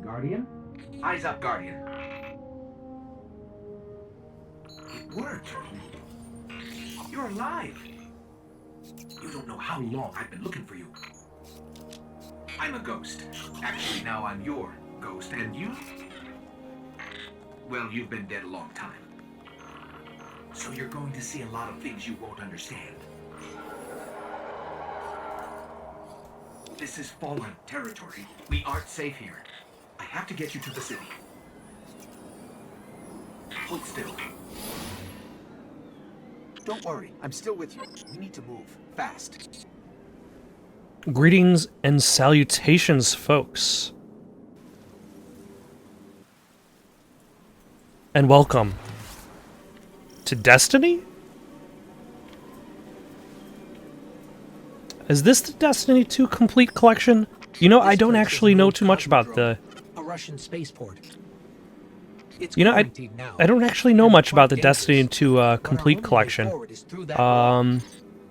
Guardian? Eyes up, Guardian. It worked. You're alive. You don't know how long I've been looking for you. I'm a ghost. Actually, now I'm your ghost, and you? Well, you've been dead a long time. So you're going to see a lot of things you won't understand. This is fallen territory. We aren't safe here. I have to get you to the city. Hold still. Don't worry, I'm still with you. We need to move, fast. Greetings and salutations, folks. And welcome to Destiny? Is this the Destiny 2 complete collection? You know, I don't actually know too much about the... A Russian spaceport. You know, I don't actually know much about the Destiny 2 complete collection.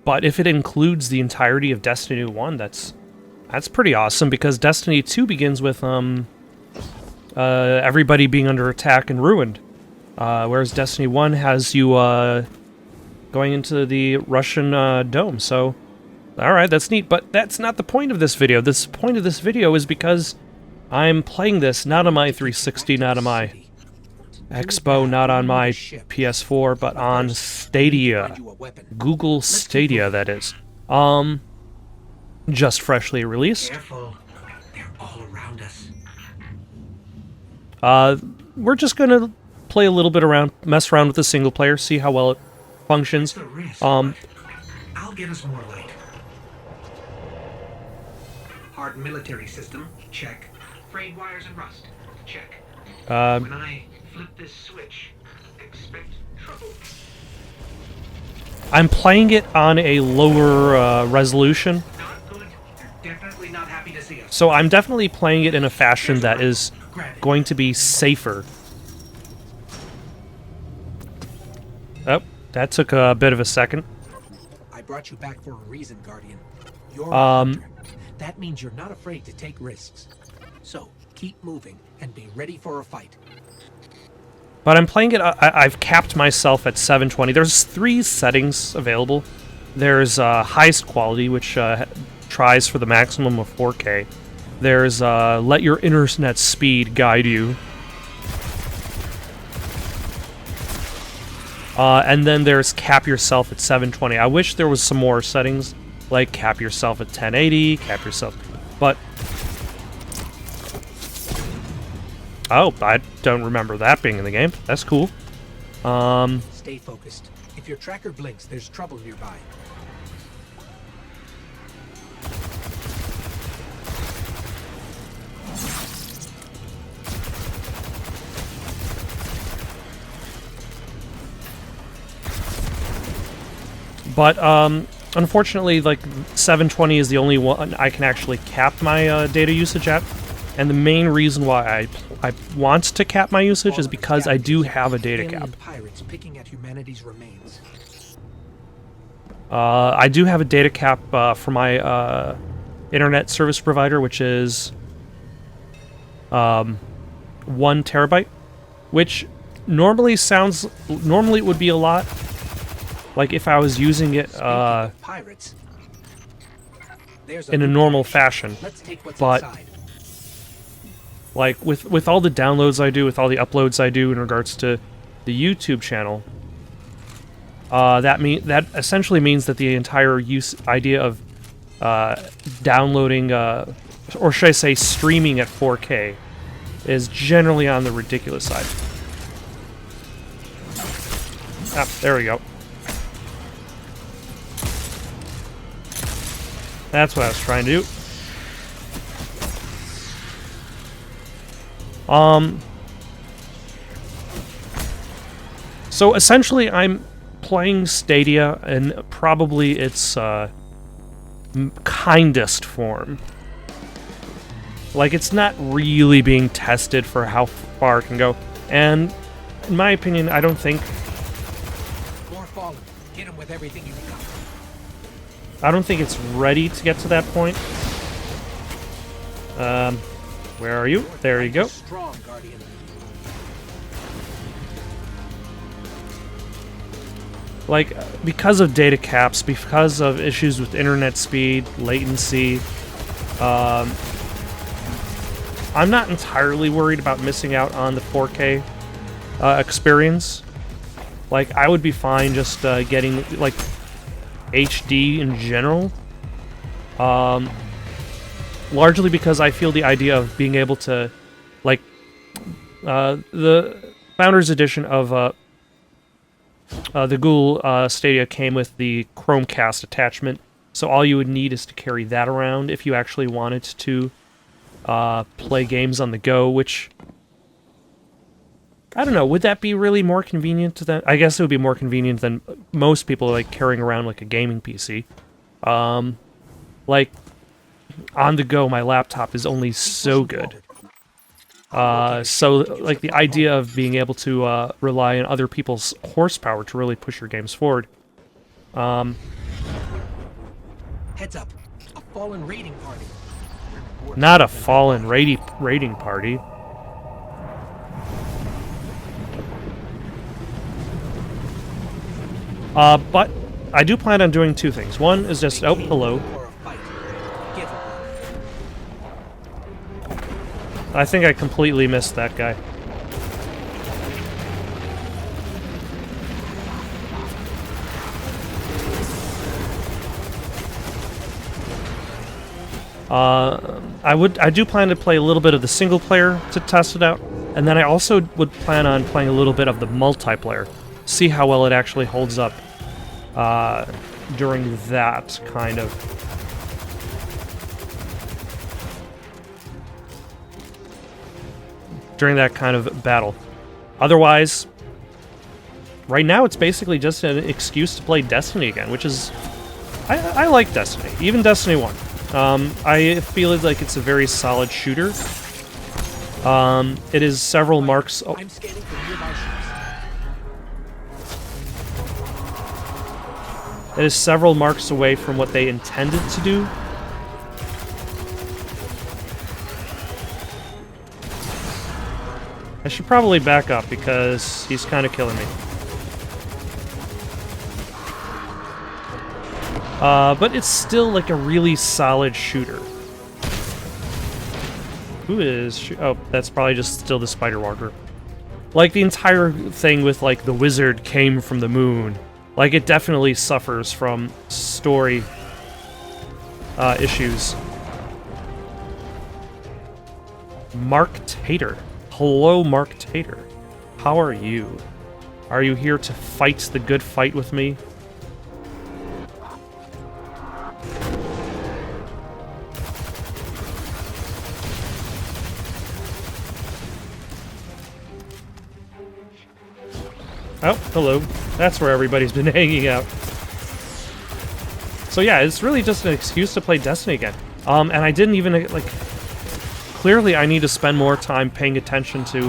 But if it includes the entirety of Destiny 1, that's pretty awesome, because Destiny 2 begins with everybody being under attack and ruined. Whereas Destiny 1 has you going into the Russian dome, so... Alright, that's neat, but that's not the point of this video. The point of this video is because I'm playing this not on my 360, not on my Expo, not on my PS4, but on Stadia. Google Stadia, that is. Just freshly released. Careful. They're all around us. We're just gonna play a little bit around, mess around with the single player, see how well it functions. I'll get us more light. Hard military system, check. Frayed wires and rust, check. When I flip this switch, expect trouble. I'm playing it on a lower resolution. Not good. You're definitely not happy to see us. So I'm definitely playing it in a fashion that is going to be safer. Oh, that took a bit of a second. I brought you back for a reason, Guardian. You're a hunter. That means you're not afraid to take risks. So, keep moving and be ready for a fight. But I'm playing it, I've capped myself at 720. There's 3 settings available. There's highest quality, which tries for the maximum of 4K. There's let your internet speed guide you. And then there's cap yourself at 720. I wish there was some more settings, like cap yourself at 1080, cap yourself... But... Oh, I don't remember that being in the game. That's cool. Stay focused. If your tracker blinks, there's trouble nearby. But, unfortunately, like, 720 is the only one I can actually cap my data usage at. And the main reason why I want to cap my usage is because I do have a data cap. Pirates picking at humanity's remains. I do have a data cap for my internet service provider, which is 1 terabyte, which normally it would be a lot. Like if I was using it in a normal fashion, but like with all the downloads I do, with all the uploads I do in regards to the YouTube channel, that essentially means that the entire idea of downloading, or should I say streaming at 4K, is generally on the ridiculous side. Ah, there we go. That's what I was trying to do. So essentially I'm playing Stadia in probably its kindest form. Like, it's not really being tested for how far it can go. And in my opinion, I don't think... More fallen. Hit him with everything you got. I don't think it's ready to get to that point. Where are you? There you go. Strong, Guardian. Like, because of data caps, because of issues with internet speed, latency, I'm not entirely worried about missing out on the 4K experience. Like, I would be fine just getting, like, HD in general. Largely because I feel the idea of being able to, like, the Founders Edition of the Google Stadia came with the Chromecast attachment, so all you would need is to carry that around if you actually wanted to play games on the go, which, I don't know, would that be really more convenient than... I guess it would be more convenient than most people, like, carrying around, like, a gaming PC. Like, on the go, my laptop is only so good. So, like, the idea of being able to rely on other people's horsepower to really push your games forward. Heads up. A fallen raiding party. Not a fallen raiding party. But I do plan on doing two things. One is just... Oh, hello. I think I completely missed that guy. I do plan to play a little bit of the single player to test it out, and then I also would plan on playing a little bit of the multiplayer, see how well it actually holds up during that kind of... battle. Otherwise, right now it's basically just an excuse to play Destiny again, which is... I like Destiny, even Destiny 1. I feel like it's a very solid shooter. It is several marks... Oh. I'm scanning for nearby ships. It is several marks away from what they intended to do. I should probably back up because he's kind of killing me. But it's still like a really solid shooter. Who is... Oh, that's probably just still the Spider Walker. Like, the entire thing with, like, the wizard came from the moon. Like, it definitely suffers from story issues. Mark Tater. Hello, Mark Tater. How are you? Are you here to fight the good fight with me? Oh, hello. That's where everybody's been hanging out. So yeah, it's really just an excuse to play Destiny again. And I didn't even, like... Clearly, I need to spend more time paying attention to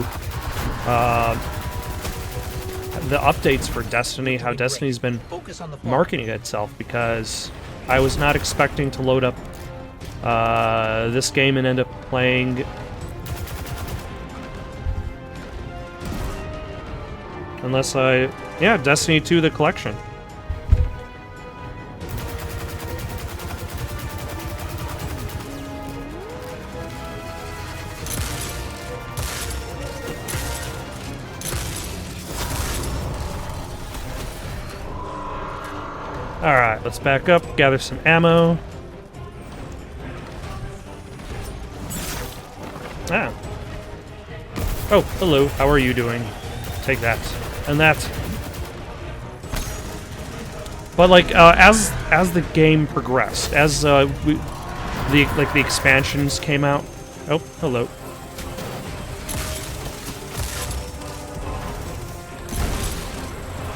the updates for Destiny, how Destiny's been marketing itself, because I was not expecting to load up this game and end up playing... Unless I... Yeah, Destiny 2, the collection. Alright, let's back up, gather some ammo. Ah. Oh, hello, how are you doing? Take that. And that. But like, as the game progressed, as the expansions came out... Oh, hello.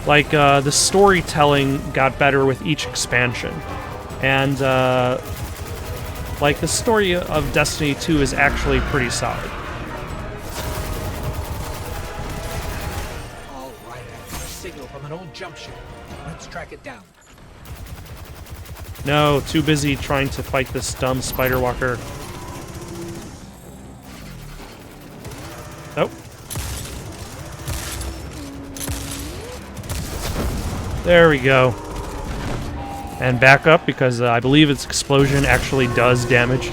Like, the storytelling got better with each expansion. And, like, the story of Destiny 2 is actually pretty solid. All right, I got a signal from an old jump ship. Let's track it down. No, too busy trying to fight this dumb spider walker. There we go. And back up, because I believe its explosion actually does damage.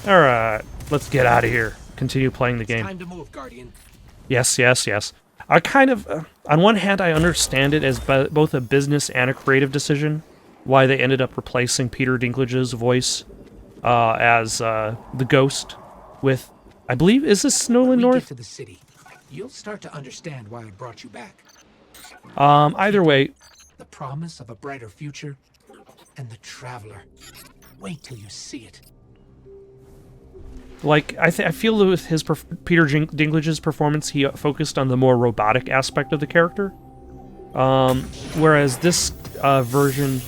Alright, let's get out of here. Continue playing the game. Time to move, Guardian. Yes, yes, yes. I kind of, on one hand, I understand it as both a business and a creative decision, why they ended up replacing Peter Dinklage's voice as the Ghost with, I believe, is this Nolan When we get North? to the city, you'll start to understand why I brought you back. Either way, The promise of a brighter future and the Traveler. Wait till you see it. like, I feel that with his Peter Dinklage's performance, he focused on the more robotic aspect of the character, whereas this version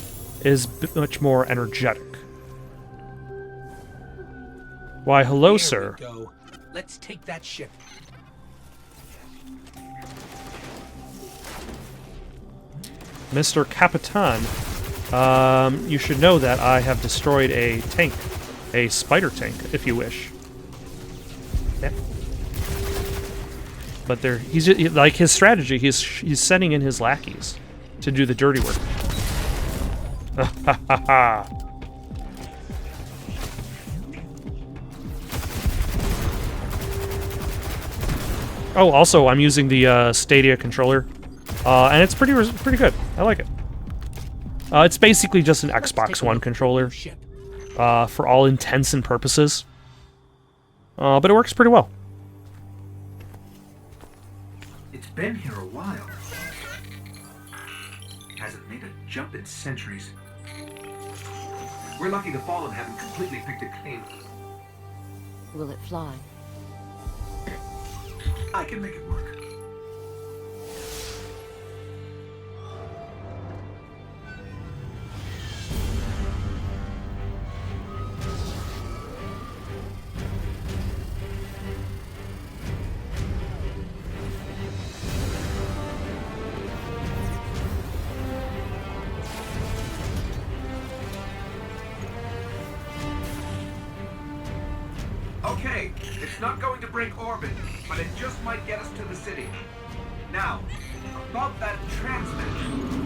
is much more energetic. Why, hello, Here sir. we go. Let's take that ship. Mr. Capitan, you should know that I have destroyed a tank. A spider tank, if you wish. Yeah. But he's like, his strategy, he's sending in his lackeys to do the dirty work. Ha ha ha. Oh, also, I'm using the Stadia controller, and it's pretty good. I like it. It's basically just an Xbox One controller, Ship. for all intents and purposes. But it works pretty well. It's been here a while. Hasn't made a jump in centuries. We're lucky the Fallen haven't completely picked it clean. Will it fly? I can make it work. Okay, it's not going to break orbit, but it just might get us to the city. Now, above that transmitter.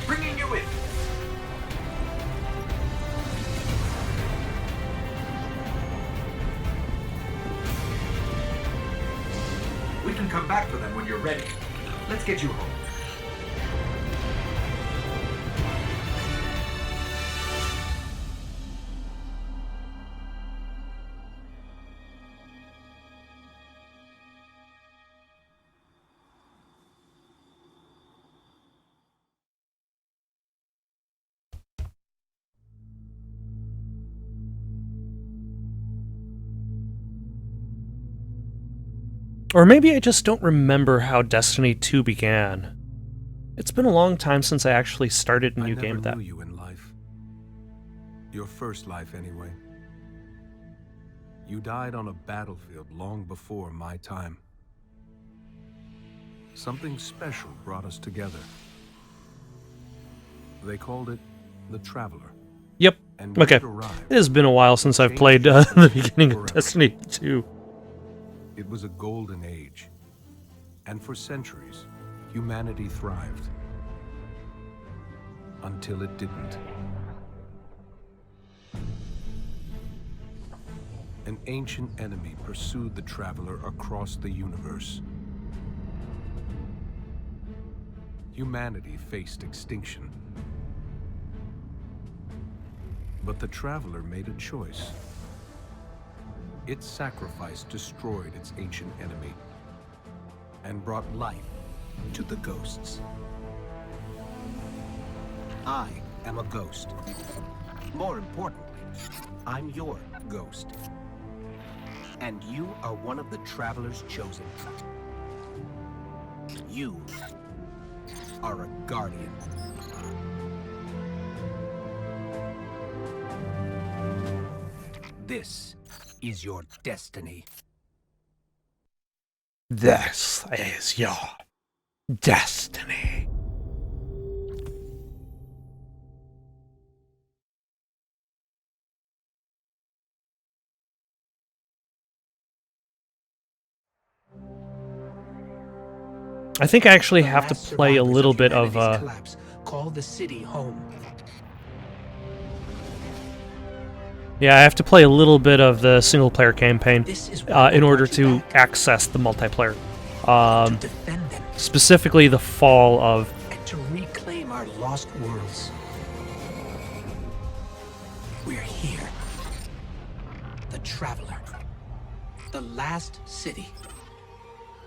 Bringing you in. We can come back for them when you're ready. Let's get you home. Or maybe I just don't remember how Destiny 2 began. It's been a long time since I actually started a new game with I that. never knew you in life. Your first life, anyway. You died on a battlefield long before my time. Something special brought us together. They called it the Traveler. Yep. And when Okay. it arrived, It has been a while since I've played the beginning of Destiny 2. it was a golden age. And for centuries, humanity thrived. Until it didn't. An ancient enemy pursued the Traveler across the universe. Humanity faced extinction. But the Traveler made a choice. Its sacrifice destroyed its ancient enemy and brought life to the ghosts. I am a ghost. More importantly, I'm your ghost. And you are one of the Traveler's chosen. You are a guardian. This is your destiny. This is your destiny. I think I actually The have to last play a survivors little bit of humanity's collapse call the city home. yeah, I have to play a little bit of the single player campaign This is why in I order brought you to back. access the multiplayer. To defend them Specifically the fall of and to reclaim our lost worlds. We're here. The Traveler. The last city.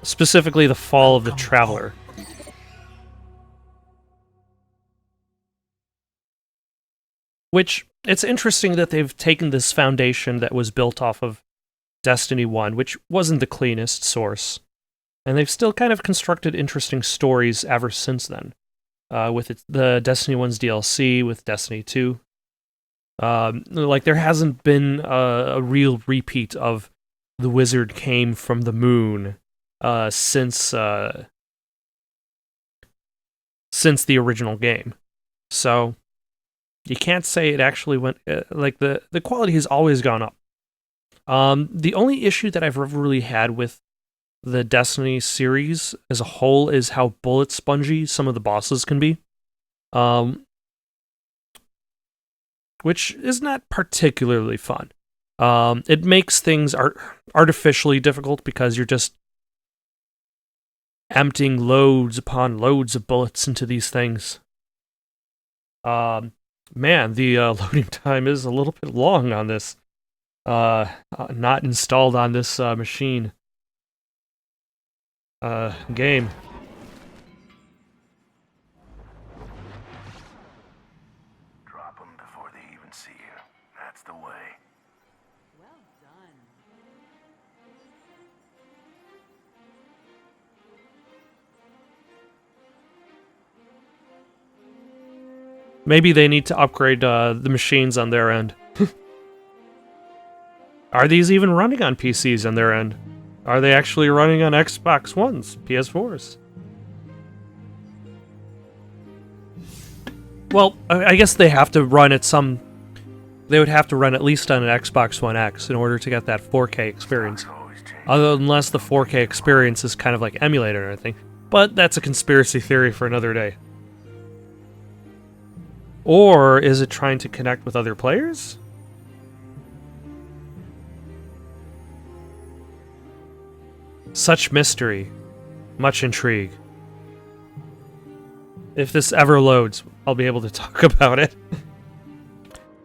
specifically the fall of the Welcome Traveler. Which, it's interesting that they've taken this foundation that was built off of Destiny 1, which wasn't the cleanest source, and they've still kind of constructed interesting stories ever since then. With the Destiny 1's DLC, with Destiny 2. Like, there hasn't been a real repeat of the wizard came from the moon since the original game. So you can't say it actually went like the quality has always gone up. The only issue that I've ever really had with the Destiny series as a whole is how bullet spongy some of the bosses can be. Which is not particularly fun. It makes things artificially difficult because you're just emptying loads upon loads of bullets into these things. Man, the loading time is a little bit long on this. Not installed on this machine. Game. Drop them before they even see you. That's the way. Well done. Maybe they need to upgrade the machines on their end. Are these even running on PCs on their end? Are they actually running on Xbox Ones, PS4s? Well, I guess they have to run at some... They would have to run at least on an Xbox One X in order to get that 4K experience. Unless the 4K experience is kind of like emulated or anything. But that's a conspiracy theory for another day. Or is it trying to connect with other players? Such mystery. Much intrigue. If this ever loads, I'll be able to talk about it.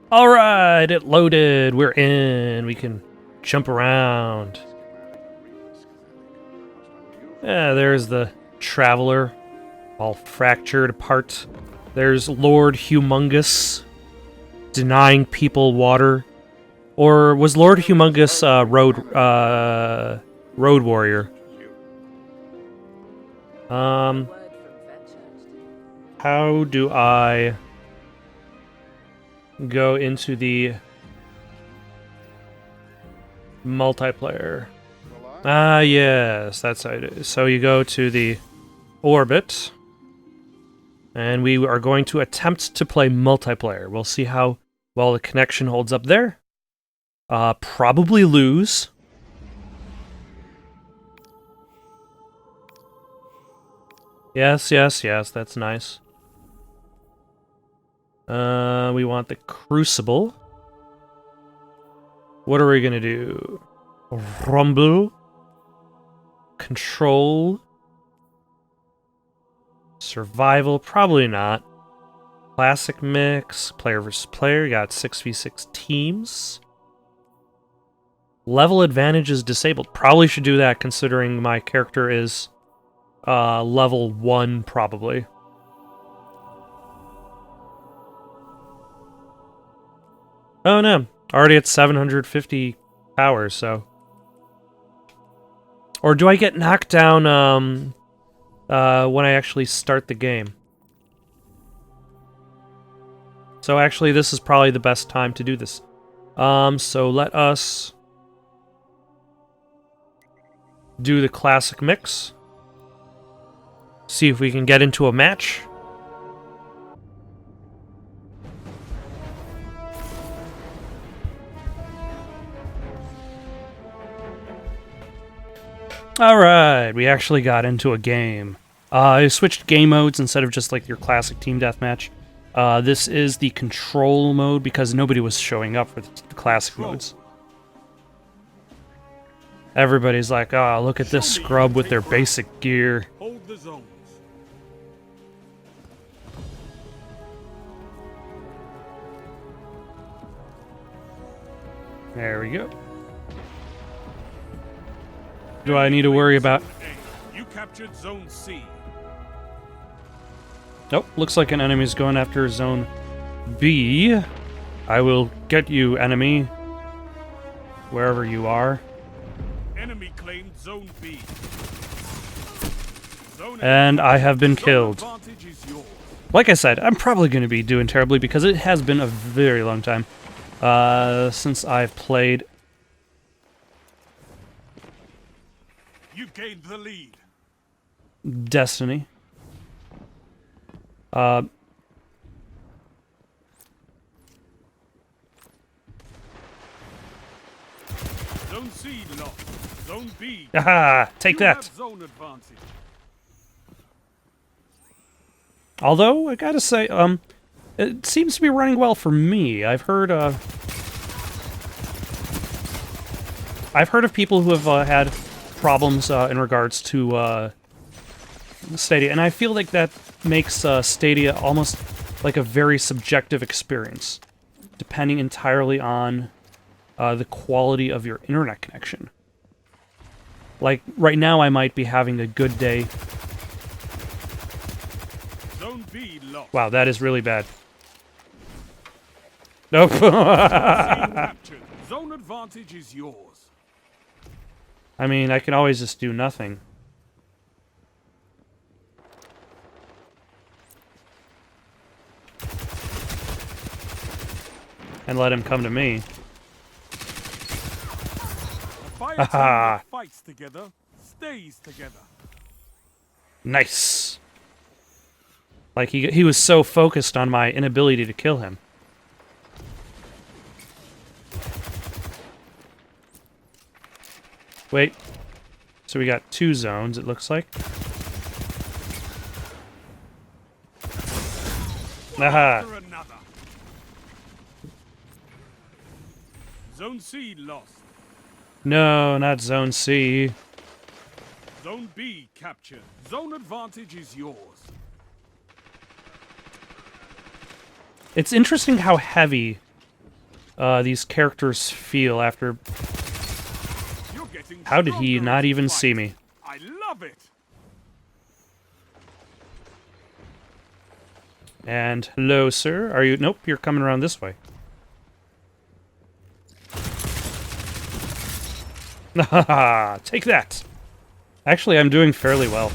Alright, it loaded. We're in. We can jump around. Yeah, there's the Traveler. All fractured apart. There's Lord Humongous. Denying people water. Or was Lord Humongous Road Warrior? How do I go into the multiplayer? Ah, yes, that's how it is. So you go to the orbit, and we are going to attempt to play multiplayer. We'll see how well the connection holds up there. Probably lose. Yes, yes, yes, that's nice. We want the Crucible. What are we gonna do? Rumble. Control. Survival, probably not. Classic mix, player versus player, you got 6v6 teams. Level advantage is disabled. Probably should do that considering my character is level 1, probably. Oh no, already at 750 power, so... Or do I get knocked down when I actually start the game? So actually, this is probably the best time to do this. So let us do the classic mix. See if we can get into a match. Alright, we actually got into a game. I switched game modes instead of just like your classic team deathmatch. This is the control mode because nobody was showing up for the classic modes. Everybody's like, oh, look at this scrub with their basic gear. Hold the zones. There we go. Do I need to worry about... You captured Zone C. Nope, looks like an enemy's going after Zone B. I will get you, enemy. Wherever you are. Enemy claimed Zone B. Zone A. And I have been Zone killed. advantage is yours. Like I said, I'm probably going to be doing terribly because it has been a very long time since I've played. You've gained the lead. Destiny. Zone C lost. Zone B. Aha! Take You that! have zone advantage. Although, I gotta say, it seems to be running well for me. I've heard of people who have had problems in regards to Stadia, and I feel like that makes Stadia almost like a very subjective experience, depending entirely on the quality of your internet connection. Like, right now I might be having a good day. Zone B lost. Wow, that is really bad. Nope. C captured. Zone advantage is yours. I mean, I can always just do nothing. And let him come to me. A fire team that fights together stays together. Nice. Like, he was so focused on my inability to kill him. Wait. So we got 2 zones, it looks like. Aha! After another. Zone C lost. No, not Zone C. Zone B captured. Zone advantage is yours. It's interesting how heavy these characters feel after... You're getting How did he stronger not as you even fight. see me? I love it. And hello, sir. Are you... Nope, you're coming around this way. Haha, take that. Actually, I'm doing fairly well.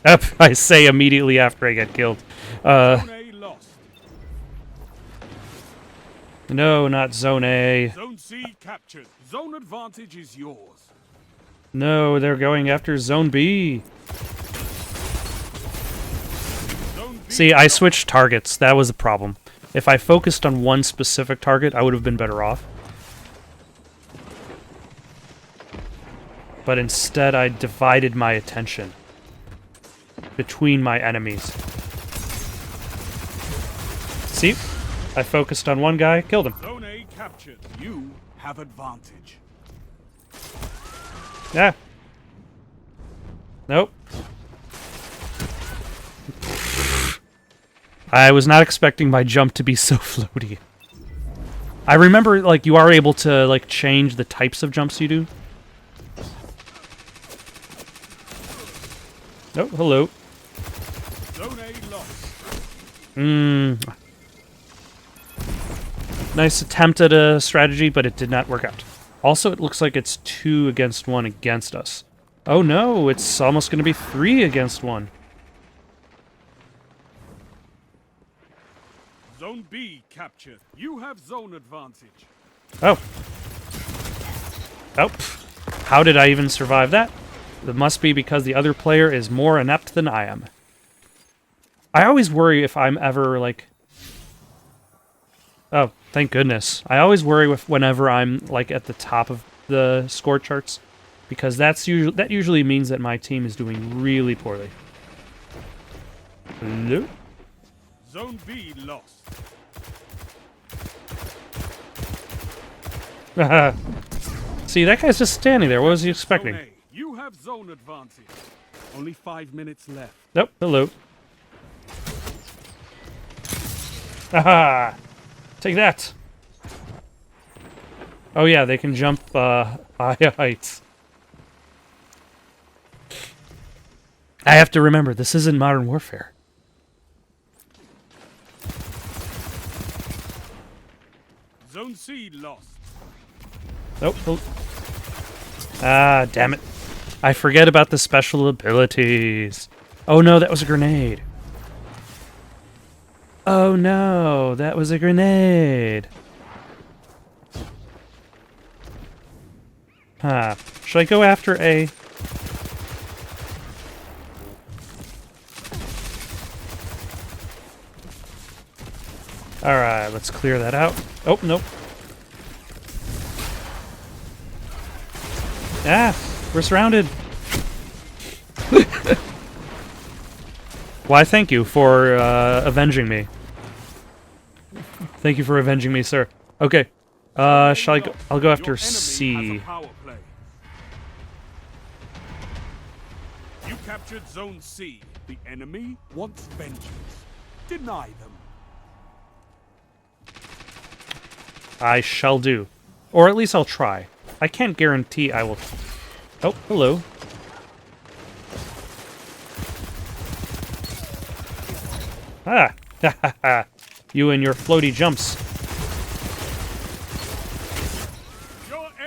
Up, I say immediately after I get killed. Zone A lost. No, not Zone A. Zone C captured. Zone advantage is yours. No, they're going after Zone B. Zone B See, I lost. switched targets. That was a problem. If I focused on one specific target, I would have been better off. But instead, I divided my attention between my enemies. See? I focused on one guy, killed him. Zone A captured. You have advantage. Yeah. Nope. I was not expecting my jump to be so floaty. I remember, like, you are able to, like, change the types of jumps you do. Oh, hello. Zone A lost. Nice attempt at a strategy, but it did not work out. Also, it looks like it's 2 against 1 against us. Oh no, it's almost going to be 3 against 1. Zone B captured. You have zone advantage. Oh. Oh. How did I even survive that? It must be because the other player is more inept than I am. I always worry if I'm ever, like... Oh, thank goodness. I always worry whenever I'm, like, at the top of the score charts. Because that usually means that my team is doing really poorly. Hello? Zone B lost. See, that guy's just standing there. What was he expecting? Zone A, you have zone advantage. Only 5 minutes left. Nope, hello. Aha! Take that! Oh yeah, they can jump high heights. I have to remember, this isn't Modern Warfare. Zone C lost. Nope. Ah, damn it. I forget about the special abilities. Oh no, that was a grenade. Oh no, that was a grenade. Huh. Should I go after A? Alright, let's clear that out. Oh, nope. Ah, we're surrounded. Why, thank you for avenging me. Thank you for avenging me, sir. Okay. Shall I go? I'll go after C. You captured Zone C. The enemy wants vengeance. Deny them. I shall do. Or at least I'll try. I can't guarantee I will... Oh, hello. Ah! Ha ha ha! You and your floaty jumps.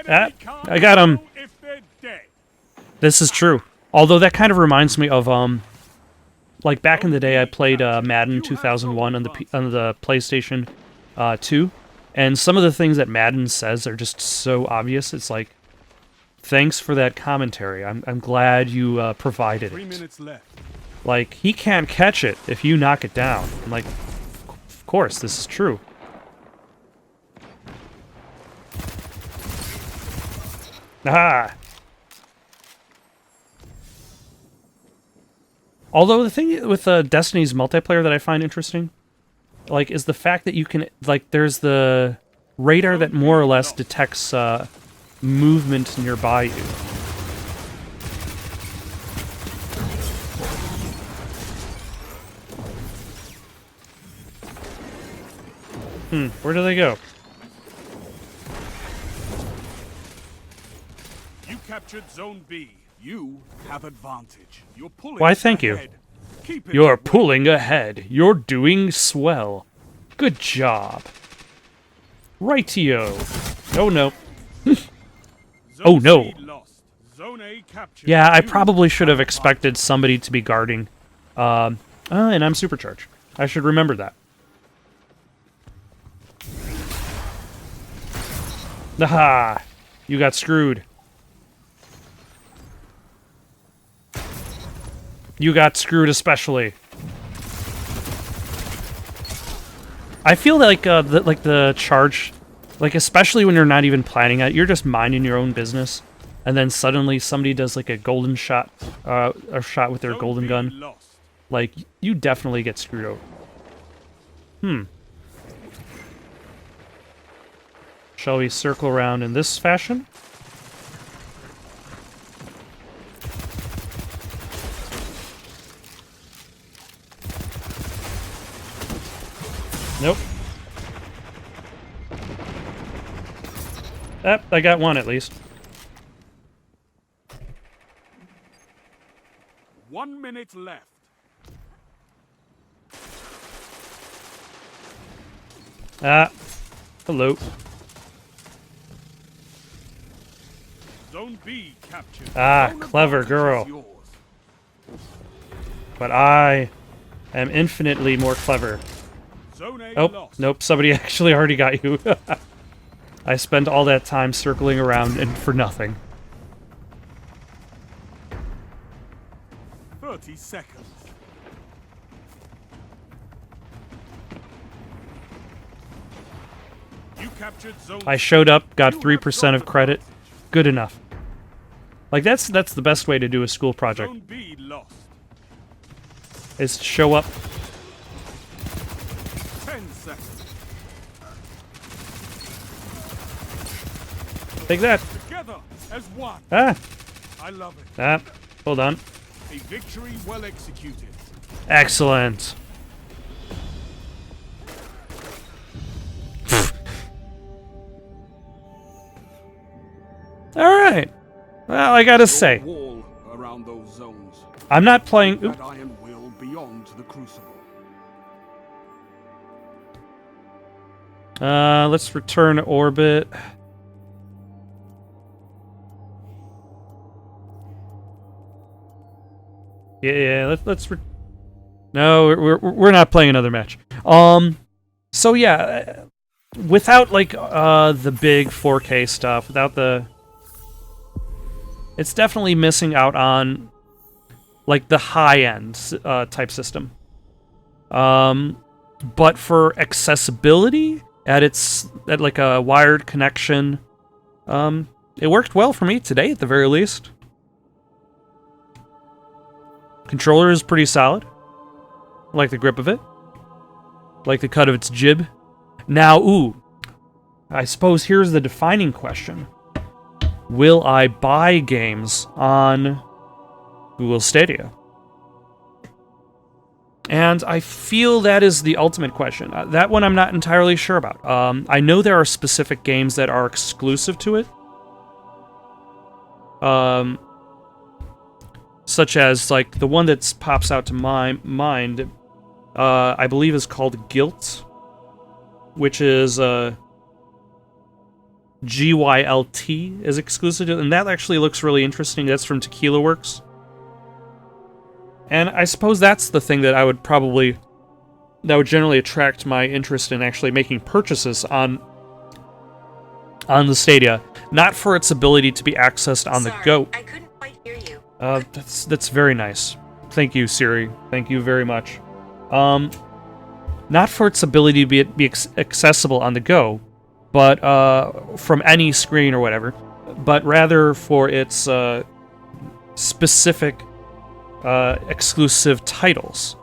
Ah! I got him! This is true. Although that kind of reminds me of, like back in the day I played Madden 2001 on the PlayStation 2. And some of the things that Madden says are just so obvious. It's like, thanks for that commentary. I'm glad you provided it. 3 minutes left. Like, he can't catch it if you knock it down. I'm like, of course, this is true. Ah! Although the thing with Destiny's multiplayer that I find interesting, like, is the fact that you can, like, there's the radar that more or less detects movement nearby you. Where do they go? You captured Zone B. You have advantage. You're pulling Why, thank you. ahead. Keep it You're that way. pulling ahead. You're doing swell. Good job. Rightio. Oh, no. Zone Oh, no. C lost. Zone A captured. Yeah, I You probably should have have expected somebody to be guarding. And I'm supercharged. I should remember that. Aha! You got screwed. You got screwed especially. I feel like the charge, like especially when you're not even planning it, you're just minding your own business, and then suddenly somebody does like a golden shot, a shot with their Zone golden B gun. lost. Like, you definitely get screwed over. Shall we circle around in this fashion? Nope. I got one at least. 1 minute left. Hello. Zone B captured. Zone Clever advantage girl. is yours. But I am infinitely more clever. Zone A Oh, lost. nope, somebody actually already got you. I spent all that time circling around and for nothing. 30 seconds. You captured Zone I C. showed up, got You have 3% zone of credit. advantage. Good enough. Like, that's the best way to do a school project, Zone B lost. is to show up. 10 seconds. Take that. Together as one. Ah, I love it. ah, hold on. A victory well executed. Excellent. All right. Well, I gotta say, Wall around those zones. I'm not playing. That iron will beyond the crucible. Let's return to orbit. Yeah, let's no, we're not playing another match. So yeah, without like the big 4K stuff, without the, it's definitely missing out on like the high end type system. But for accessibility at like a wired connection, it worked well for me today at the very least. Controller is pretty solid. I like the grip of it. I like the cut of its jib. Now, I suppose here's the defining question. Will I buy games on Google Stadia? And I feel that is the ultimate question. That one I'm not entirely sure about. I know there are specific games that are exclusive to it. Such as, like, the one that pops out to my mind, I believe is called Guilt, which is, GYLT is exclusive to, and that actually looks really interesting. That's from Tequila Works. And I suppose that's the thing that that would generally attract my interest in actually making purchases on the Stadia. Not for its ability to be accessed on the go. I couldn't quite hear you. That's very nice. Thank you, Siri. Thank you very much. Not for its ability to be accessible on the go, but from any screen or whatever, but rather for its specific exclusive titles,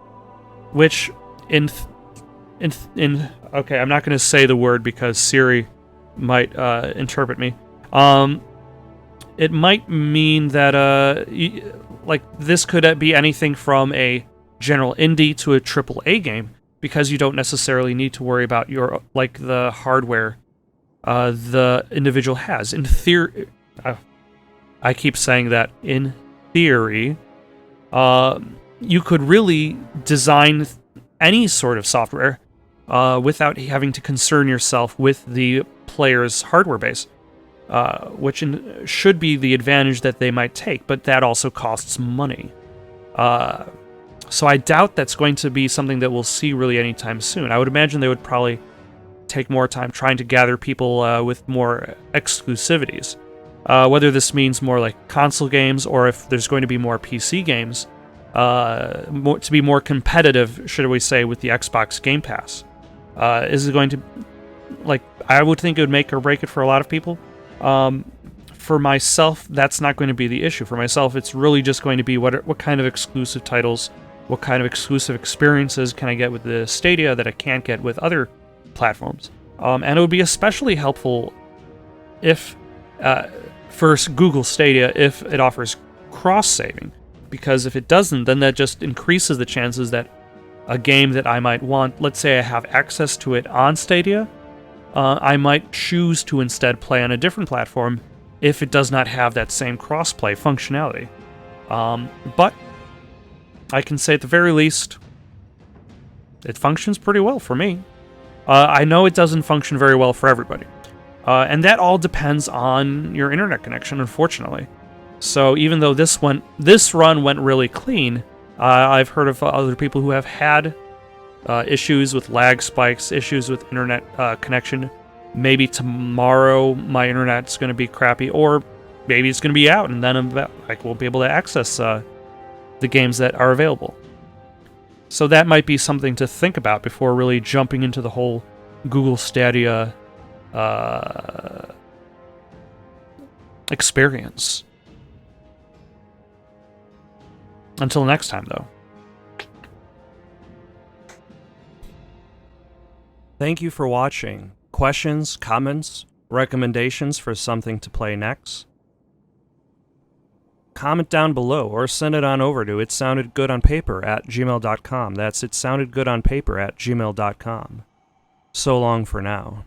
which okay, I'm not going to say the word because Siri might interpret me. It might mean that like this could be anything from a general indie to a AAA game, because you don't necessarily need to worry about the hardware the individual has. In theory, I keep saying that. In theory, you could really design any sort of software without having to concern yourself with the player's hardware base, which should be the advantage that they might take, but that also costs money. So I doubt that's going to be something that we'll see really anytime soon. I would imagine they would probably take more time trying to gather people with more exclusivities. Whether this means more like console games, or if there's going to be more PC games, to be more competitive, should we say, with the Xbox Game Pass. Is it going to, I would think it would make or break it for a lot of people. For myself, that's not going to be the issue. For myself, it's really just going to be what kind of exclusive titles, what kind of exclusive experiences can I get with the Stadia that I can't get with other platforms. And it would be especially helpful if, for Google Stadia, if it offers cross-saving. Because if it doesn't, then that just increases the chances that a game that I might want, let's say I have access to it on Stadia, I might choose to instead play on a different platform if it does not have that same cross-play functionality. But I can say at the very least, it functions pretty well for me. I know it doesn't function very well for everybody. And that all depends on your internet connection, unfortunately. So even though this run went really clean, I've heard of other people who have had issues with lag spikes, issues with internet connection. Maybe tomorrow my internet's going to be crappy, or maybe it's going to be out, and then I will be able to access the games that are available. So that might be something to think about before really jumping into the whole Google Stadia experience. Until next time, though. Thank you for watching. Questions, comments, recommendations for something to play next? Comment down below or send it on over to itsoundedgoodonpaper@gmail.com. That's itsoundedgoodonpaper@gmail.com. So long for now.